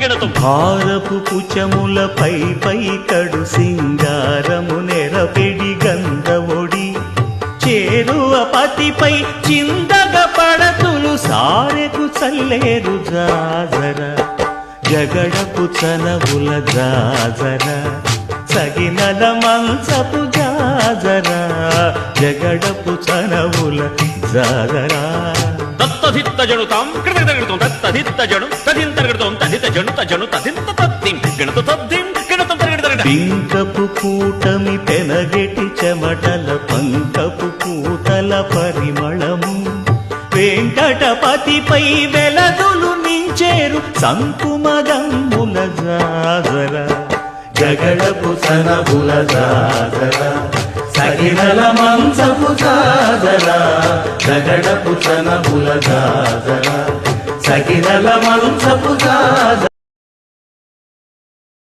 గిణతుం భారపు పుచములపై పై కడు సింగారము నెరపెడి గంధవొడి చేరువ పతిపై చిందగ పడతులు సారెకు చల్లేరు జాజర జగడపు చనవుల జాజర సగినల మంచపు జాజర జగడపు చనవుల జాజర తత్తధిత్త జడుతాం కృతగడతాం తత్తధిత్త జడు తదింతరగడతాం తదిత జడు తజడు తదింత తద్దిం గిణత తద్దిం గిణతం తరగడతరగడ పింకపు కూటమి పెనగెటి చెమటల పంకపు పూతల పరిమళము వెంకటపతిపై వెలదులు నించేరు సంకుమదమ్ముల జాజర జగడపు సనబుల జాజర సగినల మంచపు జాజర జగడపు సనబుల జాజర సగినల మంచపు జాజర